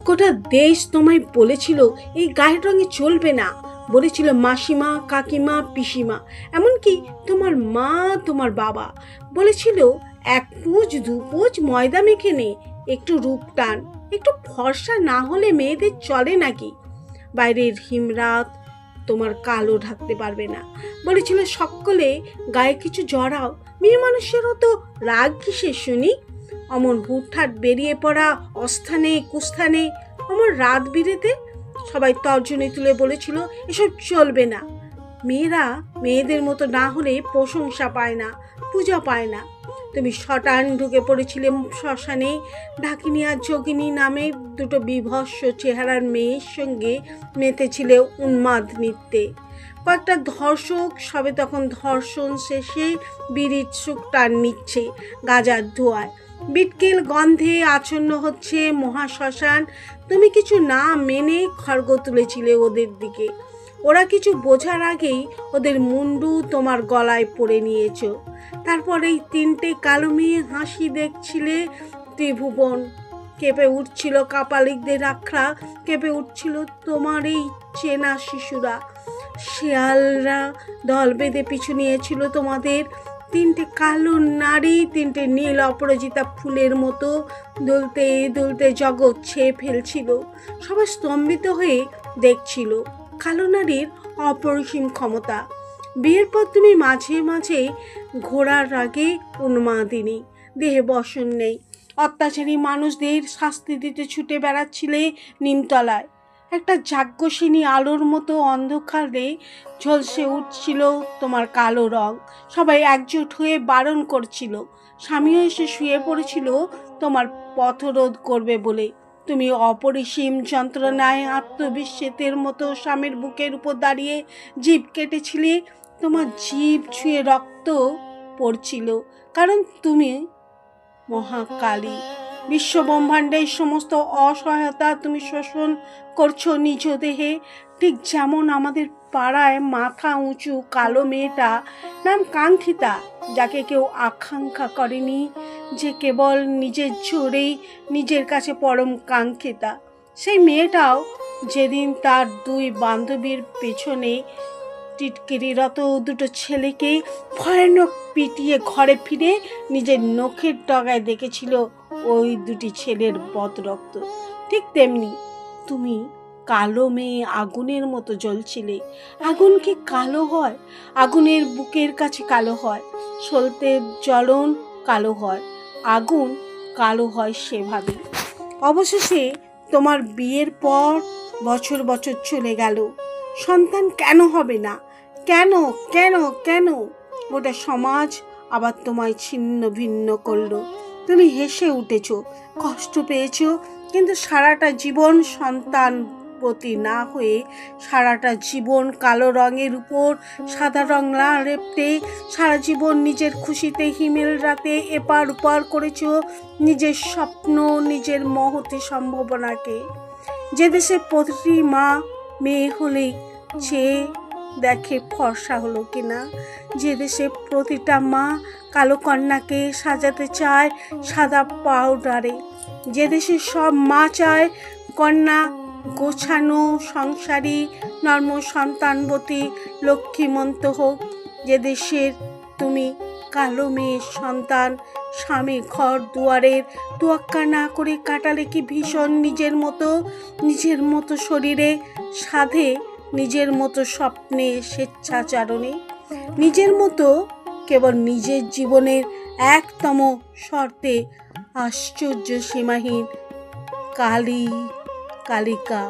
গোটা দেশ তোমায় বলেছিল এই গায়ের রঙে চলবে না, বলেছিল মাসিমা, কাকিমা, পিসিমা, এমনকি তোমার মা, তোমার বাবা বলেছিল 1 পোঁচ 2 পোঁচ ময়দা মেখে নে, একটু রূপ টান, একটু ফর্সা না হলে মেয়েদের চলে নাকি, বাইরের হিমরাত তোমার কালো ঢাকতে পারবে না, বলেছিল সকলে গায়ে কিছু জড়াও, মেয়ে মানুষেরও তো রাগ কিসে শুনি, অমন হুটহাট বেরিয়ে পড়া অস্থানে কুস্থানে, অমর রাত বিরেতে সবাই তর্জনী তুলে বলেছিল এসব চলবে না, মেয়েরা মেয়েদের মতো না হলে প্রশংসা পায় না, পূজা পায় না। তুমি শটান ঢুকে পড়েছিলে শ্মশানে, ঢাকিনী আর যোগিনী নামে 2 বিভৎস চেহারার মেয়ের সঙ্গে মেতেছিলে উন্মাদ নৃত্যে। কয়েকটা ধর্ষক সবে তখন ধর্ষণ শেষে বিড়ির সুখ টান নিচ্ছে গাজার ধোঁয়ায়, বিটকেল গন্ধে আচ্ছন্ন হচ্ছে মহাশ্মশান। তুমি কিছু না মেনে খড়গ তুলেছিলে ওদের দিকে, ওরা কিছু বোঝার আগেই ওদের মুন্ডু তোমার গলায় পড়ে নিয়েছ। তারপর এই 3টে কালো মেয়ে হাসি দেখছিলে ত্রিভুবন, কেঁপে উঠছিল কাপালিকদের আখড়া, কেঁপে উঠছিল তোমার এই চেনা শিশুরা, শেয়ালরা দল বেঁধে পিছু নিয়েছিল তোমাদের। 3টে কালো নারী, 3টে নীল অপরাজিতা ফুলের মতো দুলতে দুলতে জগৎ ছেয়ে ফেলছিল। সবাই স্তম্ভিত হয়ে দেখছিল কালো নারীর অপরিসীম ক্ষমতা। বিয়ের পর তুমি মাঝে মাঝে ঘোড়ার রাগে উন্মাদিনী, দেহে বসন নেই, অত্যাচারী মানুষদের শাস্তি দিতে ছুটে বেড়াচ্ছিলে নিমতলায়। একটা যাজ্ঞসিনী আলোর মতো অন্ধকারে ঝলসে উঠছিল তোমার কালো রং। সবাই একজোট হয়ে বারণ করছিল, স্বামীও এসে শুয়ে পড়েছিল তোমার পথরোধ করবে বলে। তুমি অপরিসীম যন্ত্রণায় আত্মবিশ্বেতের মতো স্বামীর বুকের উপর দাঁড়িয়ে জিভ কেটেছিলে, তোমার জিভ ছুঁয়ে রক্ত পড়ছিল, কারণ তুমি মহাকালী। বিশ্বব্রহ্মাণ্ডের সমস্ত অসহায়তা তুমি শোষণ করছো নিজ দেহে, ঠিক যেমন আমাদের পাড়ায় মাথা উঁচু কালো মেয়েটা নাম কাঙ্ক্ষিতা, যাকে কেউ আকাঙ্ক্ষা করেনি, যে কেবল নিজের জোরেই নিজের কাছে পরম কাঙ্ক্ষিতা। সেই মেয়েটাও যেদিন তার 2 বান্ধবীর পেছনে টিটকিরিরত 2 ছেলেকে ভয়ানক পিটিয়ে ঘরে ফিরে নিজের নখের ডগায় দেখেছিল ওই 2টি ছেলের বদরক্ত, ঠিক তেমনি তুমি কালো মেয়ে আগুনের মতো জ্বলছিলে। আগুন কি কালো হয়? আগুনের বুকের কাছে কালো হয়, সলতের জ্বলন কালো হয়, আগুন কালো হয় সেভাবে। অবশেষে তোমার বিয়ের পর বছর বছর চলে গেল, সন্তান কেন হবে না? কেন কেন কেন? গোটা সমাজ আবার তোমায় ছিন্ন ভিন্ন করলো। তুমি হেসে উঠেছ, কষ্ট পেয়েছ, কিন্তু সারাটা জীবন সন্তানবতী না হয়ে সারাটা জীবন কালো রঙের উপর সাদা রং না লেপটে সারা জীবন নিজের খুশিতে হিমেল রাতে এপার ওপার করেছ নিজের স্বপ্ন, নিজের মহতি সম্ভাবনাকে। যে দেশে প্রতিটি মা মেয়ে হলেই চেয়ে দেখে ফর্সা হলো কিনা, যে দেশে প্রতিটা মা কালো কন্যাকে সাজাতে চায় সাদা পাউডারে, যে দেশে সব মা চায় কন্যা গোছানো, সংসারী, নর্ম সন্তানবতী, লক্ষ্মীমন্ত হোক, যে দেশের তুমি কালো মেয়ের সন্তান, স্বামী ঘর দুয়ারের তোয়াক্কা না করে কাটালে কি ভীষণ নিজের মতো শরীরে, সাধে নিজের মতো স্বপ্নে, স্বেচ্ছাচারণে, নিজের মতো কেবল নিজের জীবনের একতম শর্তে আশ্চর্য সীমাহীন কালিকা।